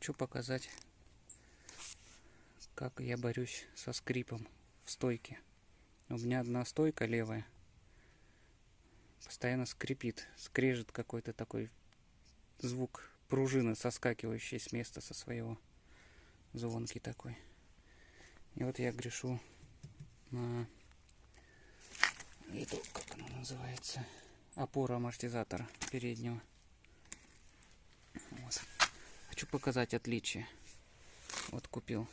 Хочу показать, как я борюсь со скрипом в стойке. У меня одна стойка левая постоянно скрипит, скрежет какой-то такой звук пружины, соскакивающей с места со своего, звонкий такой. И вот я грешу на эту, как она называется, опору амортизатора переднего. Вот. Хочу показать отличие. Вот купил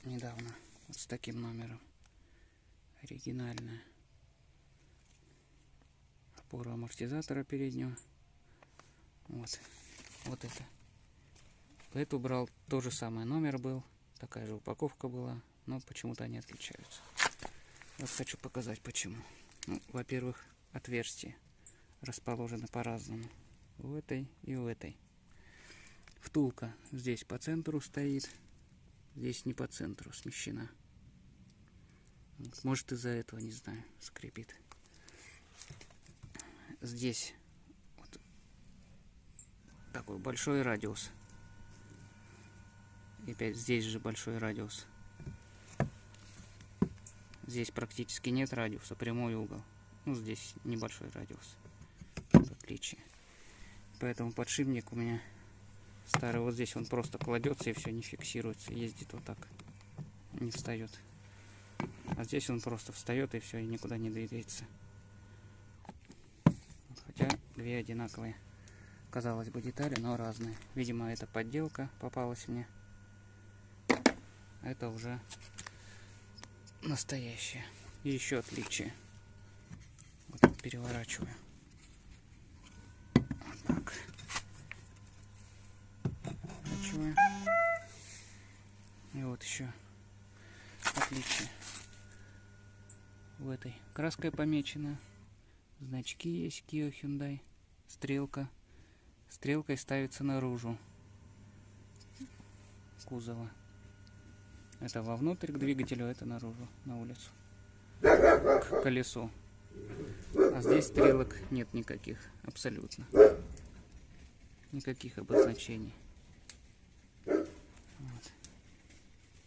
недавно вот с таким номером. Оригинальная опора амортизатора переднего. Вот это. Эту брал, то же самое, номер был, такая же упаковка была, но почему-то они отличаются. Вот хочу показать почему. Ну, во-первых, отверстия расположены по-разному. У этой и у этой. Втулка здесь по центру стоит, здесь не по центру, смещена. Может, из-за этого, не знаю, скрипит. Здесь вот такой большой радиус. И опять здесь же большой радиус. Здесь практически нет радиуса, прямой угол. Ну, здесь небольшой радиус. Вот отличие. Поэтому подшипник у меня старый. Вот здесь он просто кладется и все, не фиксируется. Ездит вот так. Не встает. А здесь он просто встает и все, и никуда не двигается. Хотя две одинаковые, казалось бы, детали, но разные. Видимо, это подделка попалась мне. Это уже настоящее. И еще отличие. Вот переворачиваю. Вот так. Переворачиваю. И вот еще отличие. В этой краской помечено. Значки есть Kia, Hyundai. Стрелка. Стрелкой ставится наружу кузова. Это вовнутрь к двигателю, это наружу, на улицу. К колесу. А здесь стрелок нет никаких, абсолютно. Никаких обозначений. Вот.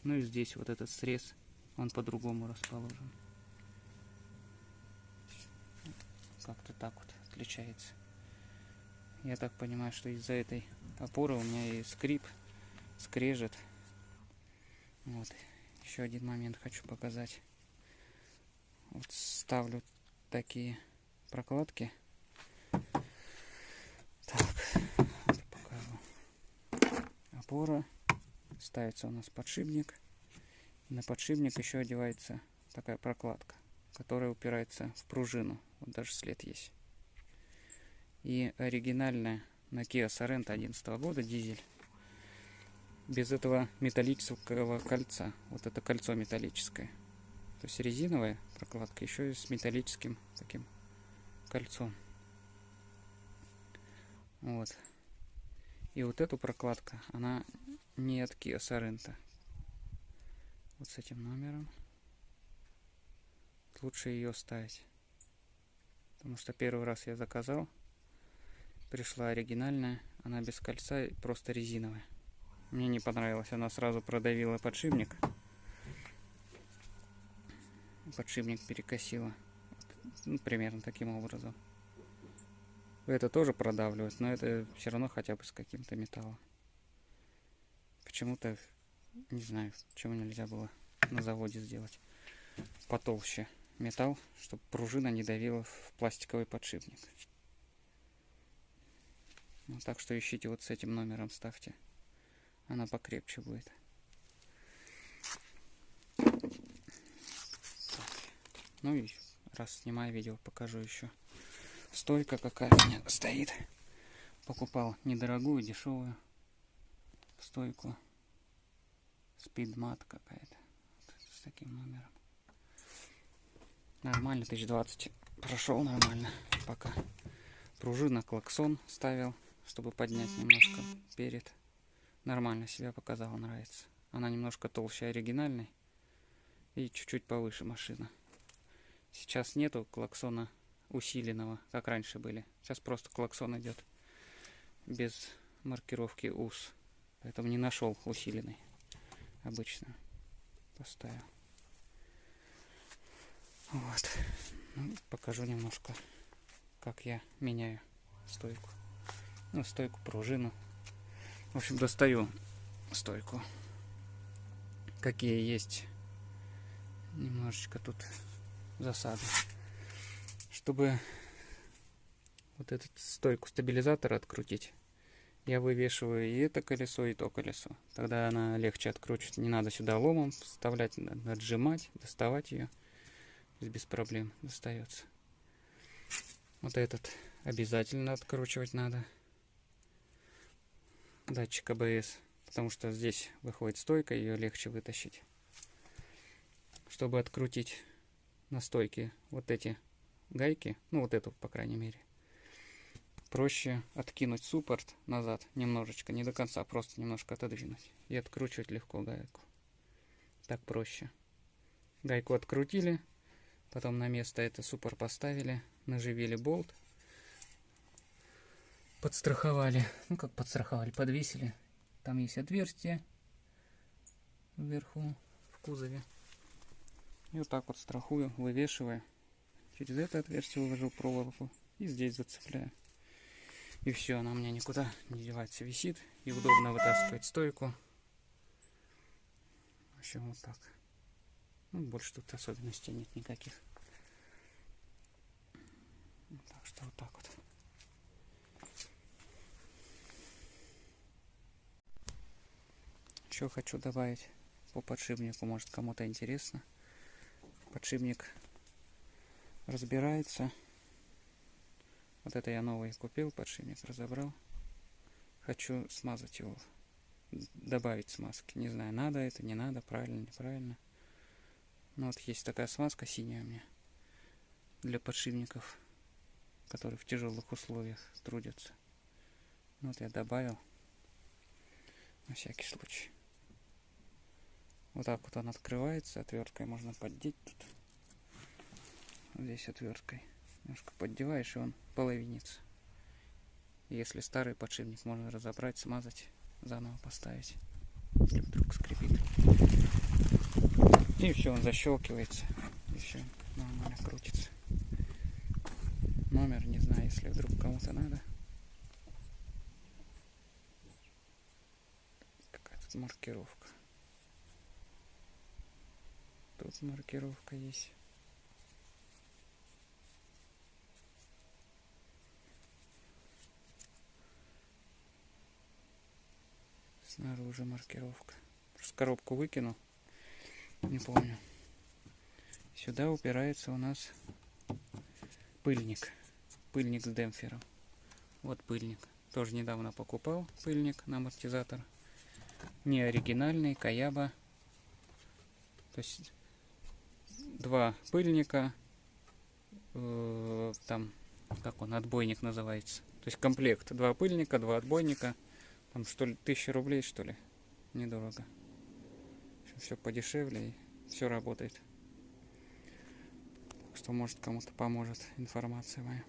Ну и здесь вот этот срез, он по-другому расположен. Как-то так вот отличается. Я так понимаю, что из-за этой опоры у меня и скрип, скрежет. Вот. Еще один момент хочу показать. Вот ставлю такие прокладки. Так, покажу. Опора. Ставится у нас подшипник. На подшипник еще одевается такая прокладка, которая упирается в пружину. Вот даже след есть. И оригинальная на Kia Sorento 2011 года дизель. Без этого металлического кольца. Вот это кольцо металлическое. То есть резиновая прокладка еще и с металлическим таким кольцом. Вот. И вот эту прокладка, она не от Kia Sorento. Вот с этим номером. Лучше ее ставить. Потому что первый раз я заказал. Пришла оригинальная. Она без кольца, просто резиновая. Мне не понравилось. Она сразу продавила подшипник. Подшипник перекосила. Ну, примерно таким образом. Это тоже продавливает, но это все равно хотя бы с каким-то металлом. Почему-то, не знаю, почему нельзя было на заводе сделать потолще металл, чтобы пружина не давила в пластиковый подшипник. Ну, так что ищите вот с этим номером, ставьте. Она покрепче будет. Ну и раз снимаю видео, покажу еще. Стойка какая у меня стоит. Покупал недорогую, дешевую стойку. Speedmat какая-то. Вот с таким номером. Нормально, 1020 прошел нормально. Пока. Пружина, клаксон ставил, чтобы поднять немножко перед. Нормально себя показала, нравится. Она немножко толще оригинальной. И чуть-чуть повыше машина. Сейчас нету клаксона усиленного, как раньше были. Сейчас просто клаксон идет без маркировки УС. Поэтому не нашел усиленный. Обычно поставил. Вот. Ну, покажу немножко, как я меняю стойку. Ну, стойку, пружину. В общем, достаю стойку. Какие есть. Немножечко тут засады. Чтобы вот эту стойку стабилизатора открутить, я вывешиваю и это колесо, и то колесо. Тогда она легче откручивается. Не надо сюда ломом вставлять, надо отжимать, доставать ее. Без проблем достается. Вот этот обязательно откручивать надо. Датчик АБС. Потому что здесь выходит стойка, ее легче вытащить. Чтобы открутить на стойке вот эти гайки, ну вот эту, по крайней мере, проще откинуть суппорт назад немножечко, не до конца, просто немножко отодвинуть. И откручивать легко гайку. Так проще. Гайку открутили, потом на место это суппорт поставили, наживили болт, подстраховали. Ну как подстраховали, подвесили. Там есть отверстие вверху в кузове. И вот так вот страхую, вывешиваю. Через это отверстие выложу проволоку и здесь зацепляю. И все, она у меня никуда не девается, висит. И удобно вытаскивать стойку. В общем, вот так. Ну, больше тут особенностей нет никаких. Так что вот так вот. Еще хочу добавить по подшипнику, может кому-то интересно. Подшипник разбирается. Вот это я новый купил, подшипник разобрал. Хочу смазать его, добавить смазки. Не знаю, надо это, не надо, правильно, неправильно. Но вот есть такая смазка синяя у меня для подшипников, которые в тяжелых условиях трудятся. Вот я добавил на всякий случай. Вот так вот он открывается, отверткой можно поддеть тут. Вот здесь отверткой немножко поддеваешь, и он половинится. Если старый подшипник, можно разобрать, смазать, заново поставить, если вдруг скрипит. И все, он защелкивается, и все, нормально крутится. Номер, не знаю, если вдруг кому-то надо. Какая тут маркировка. Тут маркировка есть. Снаружи маркировка. Просто коробку выкину. Не помню. Сюда упирается у нас пыльник. Пыльник с демпфером. Вот пыльник. Тоже недавно покупал пыльник на амортизатор. Не оригинальный, Каяба. То есть два пыльника. Там, как он, отбойник называется. То есть комплект. Два пыльника, два отбойника. Там что ли 1000 рублей, что ли. Недорого. Все подешевле и все работает. Так что может кому-то поможет информация моя.